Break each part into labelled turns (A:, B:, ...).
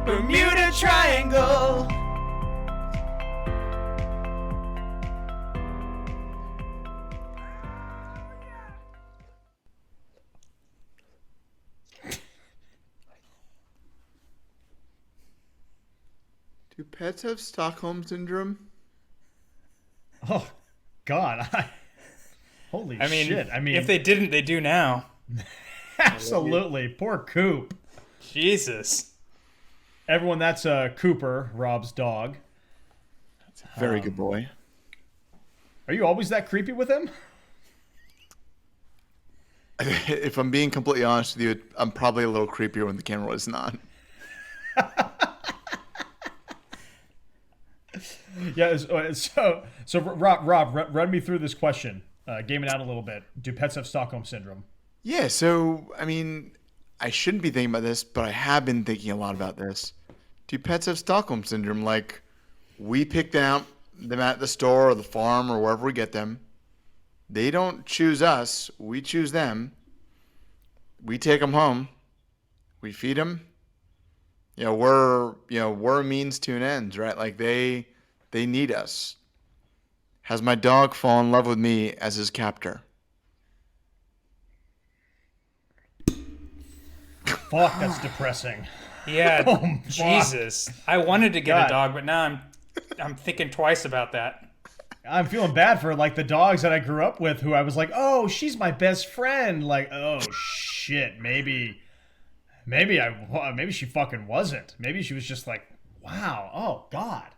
A: Bermuda Triangle.
B: Do pets have Stockholm Syndrome?
C: Oh, God. Holy shit. I mean,
A: if they didn't, they do now.
C: absolutely. Poor Coop.
A: Jesus.
C: Everyone, that's Cooper, Rob's dog.
B: Very good boy.
C: Are you always that creepy with him?
B: If I'm being completely honest with you, I'm probably a little creepier when the camera is not.
C: Yeah. So Rob, run me through this question. Game it out a little bit. Do pets have Stockholm Syndrome?
B: Yeah, so, I mean, I shouldn't be thinking about this, but I have been thinking a lot about this. Do pets have Stockholm Syndrome? Like, we pick them at the store or the farm or wherever we get them. They don't choose us. We choose them. We take them home. We feed them. We're a means to an end, right? Like, they need us. Has my dog fallen in love with me as his captor?
C: Fuck, that's depressing.
A: Yeah,
C: Oh, fuck.
A: Jesus. I wanted to get
C: God.
A: a dog, but now I'm thinking twice about that.
C: I'm feeling bad for like the dogs that I grew up with, who I was like, oh, she's my best friend. Like, oh shit, maybe she fucking wasn't. Maybe she was just like, wow, oh God.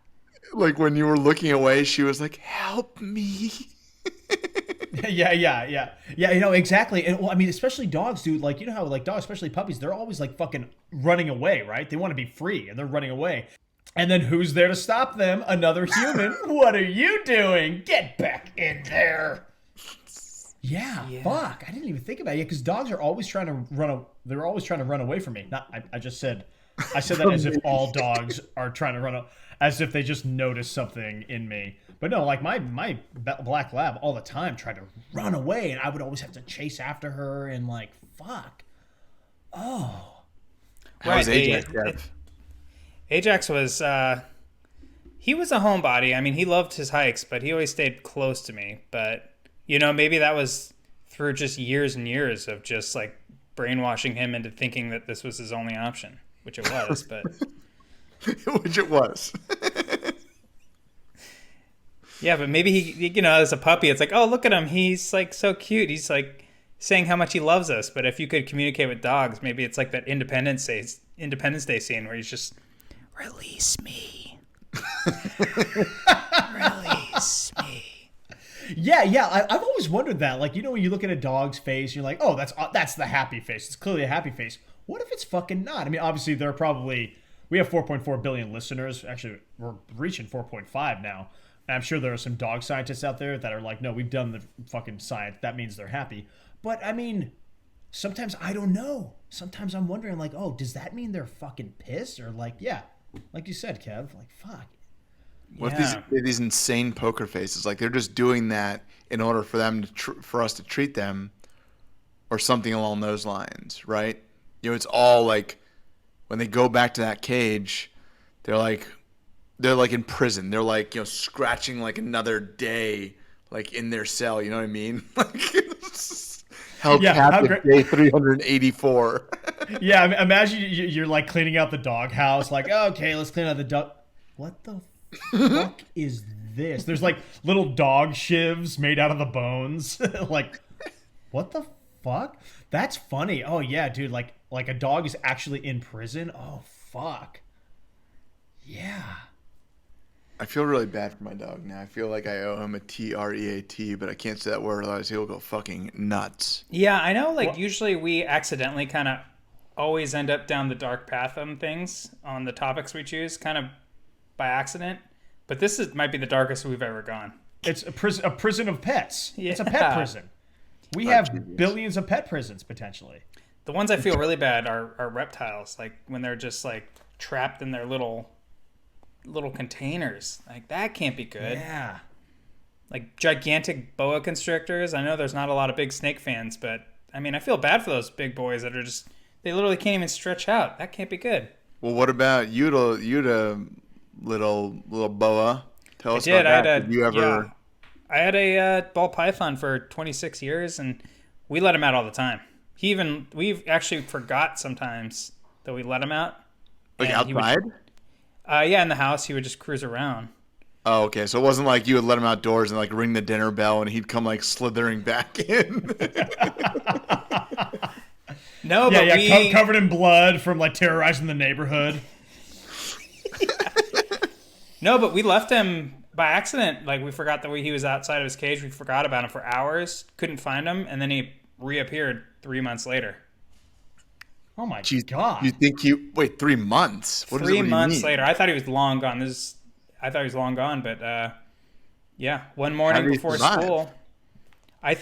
B: Like, when you were looking away, she was like, help me.
C: Yeah. Exactly. And well, I mean, especially dogs, dude. Like, you know how like dogs, especially puppies, they're always like fucking running away, right? They want to be free, and they're running away. And then who's there to stop them? Another human. What are you doing? Get back in there. Yeah, fuck. I didn't even think about it. Yeah, because dogs are always trying to run. They're always trying to run away from me. I said that as if all dogs are trying to run, as if they just notice something in me. But no, like my black lab all the time tried to run away, and I would always have to chase after her, and like, fuck. Oh.
B: How's Ajax, Kev?
A: Ajax was he was a homebody. I mean, he loved his hikes, but he always stayed close to me. But maybe that was through just years and years of just like brainwashing him into thinking that this was his only option, which it was. But
B: which it was.
A: Yeah, but maybe he as a puppy, it's like, oh, look at him, he's like so cute. He's like saying how much he loves us. But if you could communicate with dogs, maybe it's like that Independence Day scene where he's just, release me. Release me.
C: Yeah. I've always wondered that. Like, when you look at a dog's face, you're like, oh, that's the happy face. It's clearly a happy face. What if it's fucking not? I mean, obviously, we have 4.4 billion listeners. Actually, we're reaching 4.5 now. And I'm sure there are some dog scientists out there that are like, no, we've done the fucking science. That means they're happy. But, I mean, sometimes I don't know. Sometimes I'm wondering, like, oh, does that mean they're fucking pissed? Or, like, yeah, like you said, Kev, like, fuck.
B: What if these insane poker faces? Like, they're just doing that in order for them for us to treat them, or something along those lines, right? It's all like when they go back to that cage, they're like in prison. They're like scratching like another day, like in their cell. You know what I mean? Like, held captive day 384.
C: Yeah, imagine you're like cleaning out the doghouse. Like, okay, let's clean out the dog. What the fuck is this? There's like little dog shivs made out of the bones. Like, what the fuck? That's funny. Oh yeah, dude. Like a dog is actually in prison. Oh fuck. Yeah.
B: I feel really bad for my dog now. I feel like I owe him a TREAT, but I can't say that word, otherwise he'll go fucking nuts.
A: Yeah, I know. Like, usually we accidentally kind of always end up down the dark path on things, on the topics we choose, kind of by accident. But this might be the darkest we've ever gone.
C: It's a prison of pets.
A: Yeah.
C: It's a pet prison. We have billions of pet prisons, potentially.
A: The ones I feel really bad are reptiles. Like, when they're just, like, trapped in their little containers. Like, that can't be good.
C: Yeah.
A: Like, gigantic boa constrictors. I know there's not a lot of big snake fans, but I mean, I feel bad for those big boys that are just, they literally can't even stretch out. That can't be good.
B: Well, what about you, the little boa? Tell
A: I
B: us
A: did.
B: about that. Did you ever?
A: Yeah, I had a ball python for 26 years, and we let him out all the time. We've actually forgot sometimes that we let him out.
B: Like
A: And he would,
B: outside?
A: yeah, in the house, he would just cruise around.
B: Oh, okay. So it wasn't like you would let him outdoors and like ring the dinner bell and he'd come like slithering back in.
A: No,
C: Yeah,
A: but
C: yeah, covered in blood from like terrorizing the neighborhood.
A: no, but we left him by accident. Like we forgot that he was outside of his cage. We forgot about him for hours, couldn't find him, and then he reappeared 3 months later.
C: Oh my
B: Jeez,
C: god!
B: you think you wait 3 months? What
A: Three
B: do you
A: months
B: mean?
A: later, I thought he was long gone. I thought he was long gone, but yeah, one morning
B: How did he
A: before
B: survive?
A: school, I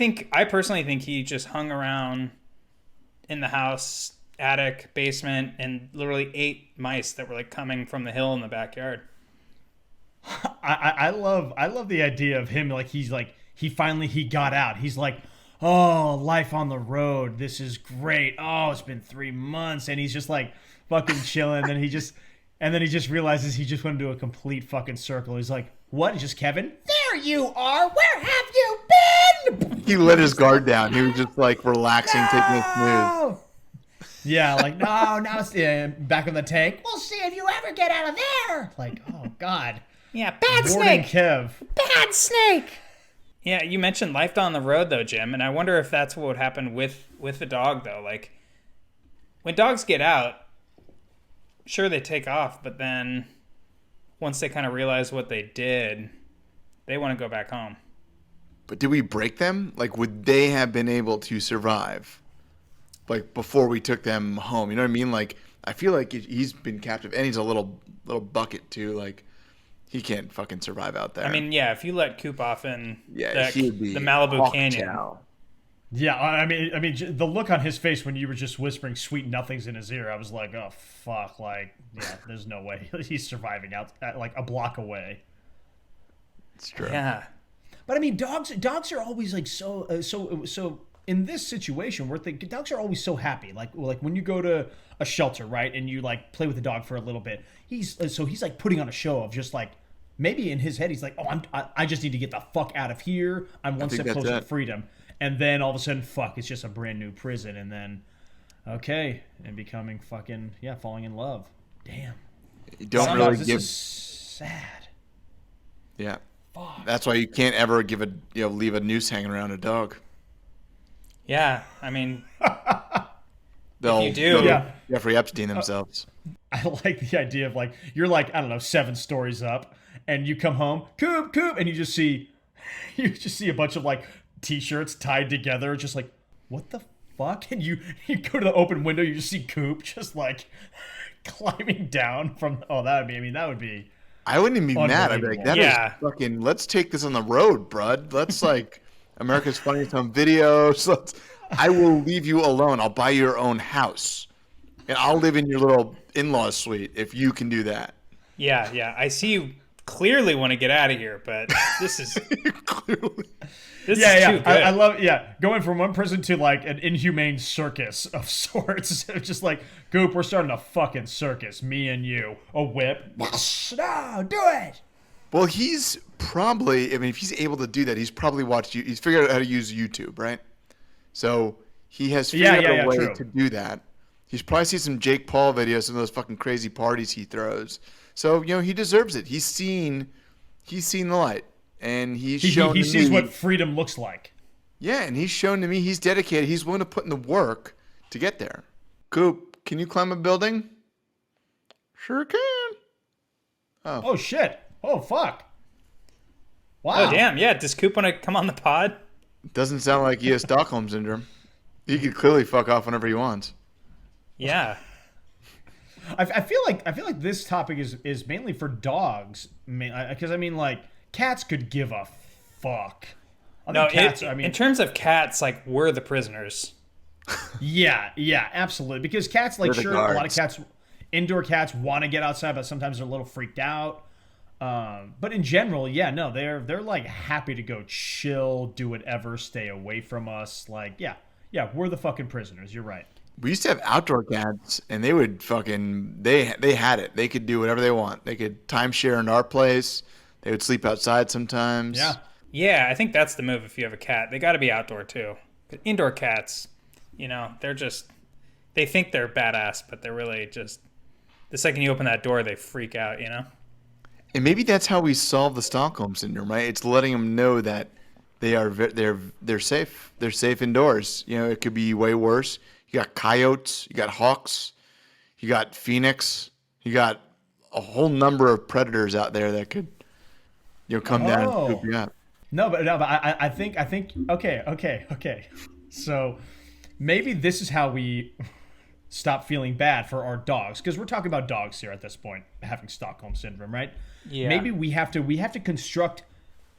A: personally think he just hung around in the house, attic, basement, and literally ate mice that were like coming from the hill in the backyard.
C: I love the idea of him like he got out. He's like, oh, life on the road. This is great. Oh, it's been 3 months, and he's just like fucking chilling. And then he just realizes he just went into a complete fucking circle. He's like, what? It's just Kevin? There you are. Where have you been?
B: He let his guard down. He was just like relaxing, taking it smooth.
C: No! Yeah, like, no, now it's back in the tank. We'll see if you ever get out of there. Like, oh, God.
A: Yeah, bad
C: Warning
A: snake.
C: Kev.
A: Bad snake. Yeah, you mentioned life on the road though, Jim, and I wonder if that's what would happen with the dog though. Like when dogs get out, sure they take off, but then once they kind of realize what they did, they want to go back home.
B: But did we break them? Like, would they have been able to survive? Like before we took them home, you know what I mean? Like, I feel like he's been captive, and he's a little bucket too. Like, he can't fucking survive out there.
A: I mean, yeah, if you let Coop off in
B: he'd be
A: the Malibu
B: hawk
A: Canyon,
B: chow.
C: Yeah, I mean, the look on his face when you were just whispering sweet nothings in his ear, I was like, oh, fuck. Like, yeah, there's no way he's surviving out like a block away.
B: It's true.
A: yeah,
C: But I mean, dogs are always like so in this situation, dogs are always so happy. Like when you go to a shelter, right, and you like play with the dog for a little bit, he's like putting on a show of just like maybe in his head he's like, oh, I just need to get the fuck out of here. I'm one step
B: that's
C: closer to
B: it.
C: freedom, and then all of a sudden, fuck, it's just a brand new prison, and then okay, and becoming fucking falling in love. Damn,
B: You don't
C: Some
B: really
C: dogs, this
B: give.
C: is sad.
B: Yeah.
C: Fuck.
B: That's why you can't ever leave a noose hanging around a dog.
A: yeah. I mean,
B: They'll
A: you do-
C: Yeah.
B: Jeffrey Epstein themselves.
C: I like the idea of like you're like I don't know 7 stories up and you come home Coop and you just see a bunch of like t-shirts tied together just like what the fuck, and you go to the open window, you just see Coop just like climbing down from that would be
B: I wouldn't even be mad. I'd be like, that is
A: Yeah.
B: fucking. Let's take this on the road, bud. Let's like America's Funniest Home Videos. I will leave you alone. I'll buy you your own house, and I'll live in your little in-law suite if you can do that.
A: yeah. I see you clearly want to get out of here, but this is
B: Clearly.
A: this is
C: yeah
A: too good.
C: I love going from one prison to like an inhumane circus of sorts. It's just like Coop, we're starting a fucking circus, me and you, a whip. No, do it.
B: Well, he's probably. I mean, if he's able to do that, he's probably watched. He's figured out how to use YouTube, right? So he has figured out a way
C: true.
B: to do that. He's probably seen some Jake Paul videos, some of those fucking crazy parties he throws. So he deserves it. He's seen the light, and he's shown.
C: He
B: to
C: sees
B: me,
C: what freedom looks like.
B: Yeah, and he's shown to me he's dedicated. He's willing to put in the work to get there. Coop, can you climb a building? Sure can.
C: Oh shit. Oh fuck. Wow.
A: Oh damn, yeah. Does Coop want to come on the pod?
B: Doesn't sound like he has Stockholm Syndrome. He could clearly fuck off whenever he wants.
A: Yeah.
C: I feel like this topic is mainly for dogs, because I mean like cats could give a fuck.
A: No,
C: cats.
A: in terms of cats, like we're the prisoners.
C: Yeah, absolutely. Because cats, like,
B: They're the
C: sure, a lot of
B: guards.
C: cats, indoor cats want to get outside, but sometimes they're a little freaked out. But in general, they're like happy to go chill, do whatever, stay away from us. Like, yeah, we're the fucking prisoners. You're right.
B: We used to have outdoor cats, and they would they had it. They could do whatever they want. They could timeshare in our place. They would sleep outside
C: Yeah.
B: sometimes.
A: Yeah, I think that's the move if you have a cat. They got to be outdoor too. But indoor cats, they're just they think they're badass, but they're really just the second you open that door, they freak out.
B: And maybe that's how we solve the Stockholm syndrome, right? It's letting them know that they're safe. They're safe indoors. It could be way worse. You got coyotes, you got hawks, you got phoenix, you got a whole number of predators out there that could come down and
C: Oh.
B: scoop you up.
C: No, but I think okay. So maybe this is how we stop feeling bad for our dogs, because we're talking about dogs here at this point having Stockholm syndrome, right?
A: Yeah.
C: Maybe we have to construct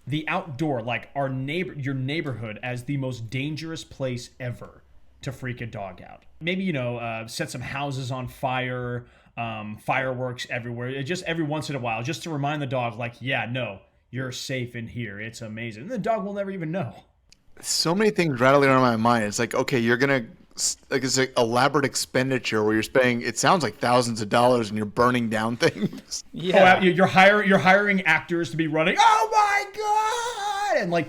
C: the outdoor, like your neighborhood, as the most dangerous place ever to freak a dog out. Maybe set some houses on fire, fireworks everywhere, just every once in a while, just to remind the dog, like, yeah, no, you're safe in here. It's amazing. And the dog will never even know.
B: So many things rattling around my mind. It's like, okay, you're gonna it's an elaborate expenditure where you're spending. It sounds like thousands of dollars, and you're burning down things.
A: Yeah.
C: Oh, you're hiring actors to be running. Oh my god! And like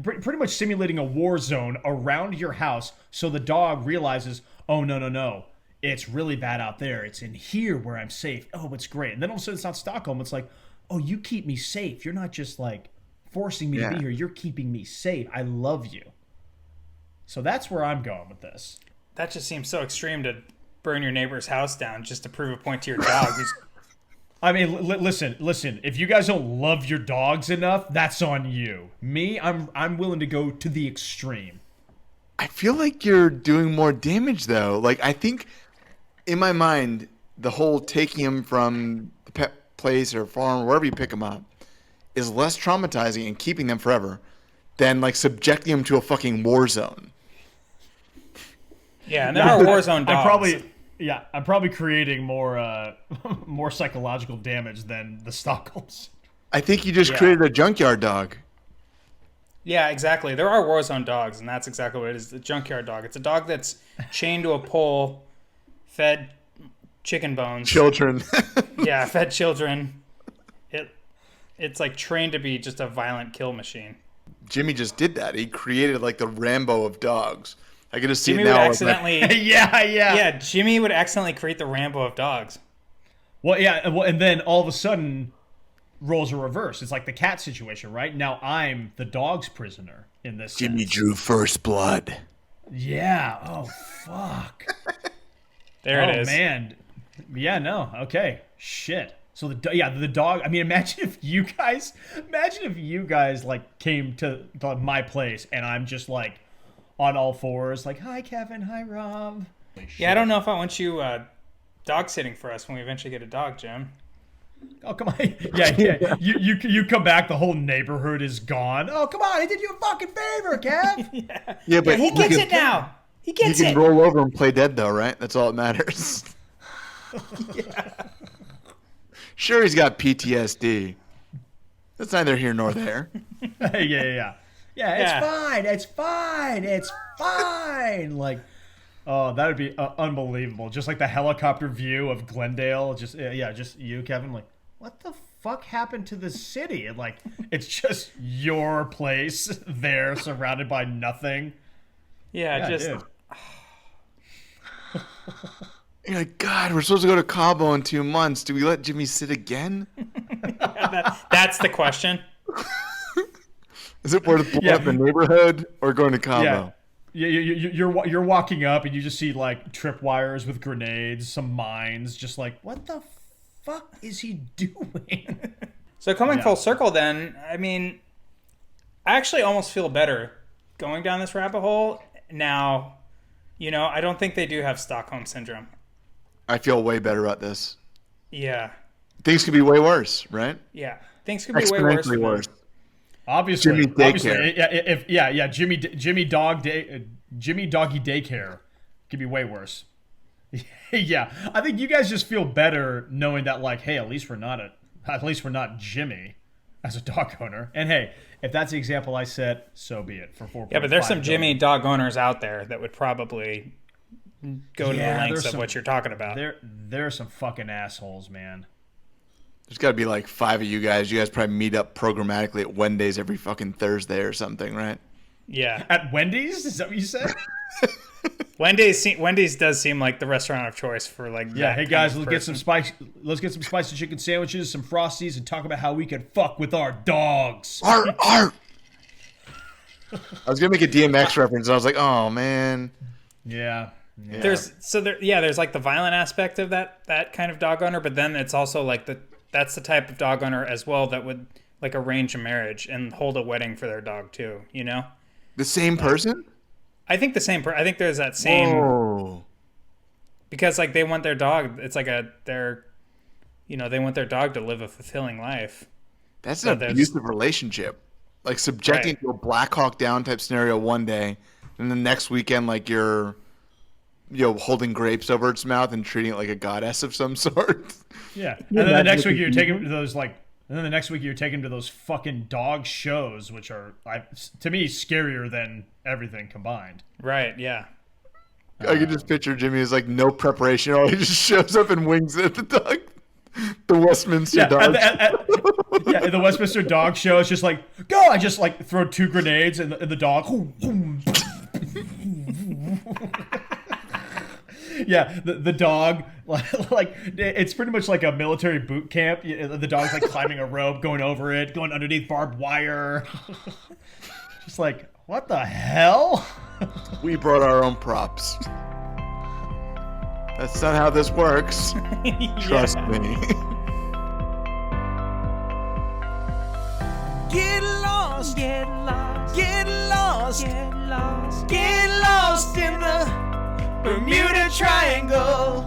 C: pretty much simulating a war zone around your house, so the dog realizes, oh no, it's really bad out there. It's in here where I'm safe. Oh, it's great. And then all of a sudden it's not Stockholm. It's like, oh, you keep me safe. You're not just like forcing me to be here. You're keeping me safe. I love you. So that's where I'm going with this.
A: That just seems so extreme to burn your neighbor's house down just to prove a point to your dog.
C: I mean, listen. If you guys don't love your dogs enough, that's on you. Me, I'm willing to go to the extreme.
B: I feel like you're doing more damage though. Like I think in my mind, the whole taking him from the pet place or farm or wherever you pick him up is less traumatizing and keeping them forever than like subjecting them to a fucking war zone.
A: Yeah, and there are war zone dogs.
C: I'm probably creating more more psychological damage than the Stockholms.
B: I think you just created a junkyard dog.
A: Yeah, exactly. There are war zone dogs, and that's exactly what it is. The junkyard dog. It's a dog that's chained to a pole, fed chicken bones.
B: Children.
A: Yeah, fed children. It's like trained to be just a violent kill machine.
B: Jimmy just did that. He created like the Rambo of dogs. I can just see
A: Jimmy
B: it now.
A: would accidentally.
C: Yeah.
A: Jimmy would accidentally create the Rambo of dogs.
C: Well, and then all of a sudden, roles are reversed. It's like the cat situation, right? Now I'm the dog's prisoner in this.
B: Jimmy
C: sense.
B: drew first blood.
C: Yeah. Oh fuck.
A: There it is.
C: Oh man. Yeah. No. Okay. Shit. So the dog. I mean, imagine if you guys like came to my place and I'm just like on all fours, like, hi Kevin, hi Rob.
A: Yeah, I don't know if I want you dog sitting for us when we eventually get a dog, Jim.
C: Oh come on. Yeah. You come back, the whole neighborhood is gone. Oh come on, I did you a fucking favor, Kev.
B: Yeah, but
A: He gets it now. He gets
B: he can
A: it.
B: roll over and play dead though, right? That's all that matters. Sure, he's got PTSD. That's neither here nor there.
C: Yeah. It's fine. Like, oh, that would be unbelievable. Just like the helicopter view of Glendale. Just you, Kevin. Like, what the fuck happened to the city? And like, it's just your place there, surrounded by nothing.
A: Yeah, just.
C: Dude.
B: You're like, God, we're supposed to go to Cabo in 2 months. Do we let Jimmy sit again?
A: That's the question.
B: Is it worth blowing up the neighborhood or going to Cabo?
C: Yeah. You're walking up and you just see like tripwires with grenades, some mines, just like, what the fuck is he doing?
A: So coming full circle then, I mean, I actually almost feel better going down this rabbit hole. Now, I don't think they do have Stockholm Syndrome.
B: I feel way better about this.
A: Yeah.
B: Things could be way worse, right?
A: Yeah. Things could be way worse.
B: Exponentially worse.
C: Obviously,
B: Jimmy daycare.
C: Jimmy doggy daycare could be way worse. Yeah, I think you guys just feel better knowing that, like, hey, at least we're not Jimmy as a dog owner. And hey, if that's the example I set, so be it. For 4.
A: Yeah, but there's some Jimmy dog owners out there that would probably go to the lengths of
C: some,
A: what you're talking about.
C: There are some fucking assholes, man.
B: There's got to be like 5 of you guys. You guys probably meet up programmatically at Wendy's every fucking Thursday or something, right?
A: Yeah.
C: At Wendy's? Is that what you said?
A: Wendy's does seem like the restaurant of choice for like.
C: Yeah. Hey guys, let's get some spicy chicken sandwiches, some Frosties, and talk about how we can fuck with our dogs.
B: Art. I was gonna make a DMX reference, and I was like, oh man.
C: Yeah.
A: There's like the violent aspect of that kind of dog owner, but then it's also like that's the type of dog owner as well that would like arrange a marriage and hold a wedding for their dog too. You know.
B: The same person?
A: I think the same. I think there's that same.
B: Whoa.
A: Because like they want their dog. It's like they want their dog to live a fulfilling life.
B: That's an abusive relationship. Like subjecting to a Black Hawk Down type scenario one day, and the next weekend like you're, holding grapes over its mouth and treating it like a goddess of some sort.
C: Yeah, and then the next week you're taking those like. And then the next week you're taken to those fucking dog shows, which are, to me, scarier than everything combined.
A: Right, yeah.
B: I can just picture Jimmy as like no preparation at all. He just shows up and wings it at the dog. The Westminster dog
C: show. The Westminster dog show is just like, go! I just like throw 2 grenades and the dog. Yeah, the dog, like it's pretty much like a military boot camp. The dog's like climbing a rope, going over it, going underneath barbed wire. Just like, what the hell?
B: We brought our own props. That's not how this works. Trust me.
D: Get lost, get lost, get lost, get lost, get lost in the Bermuda Triangle.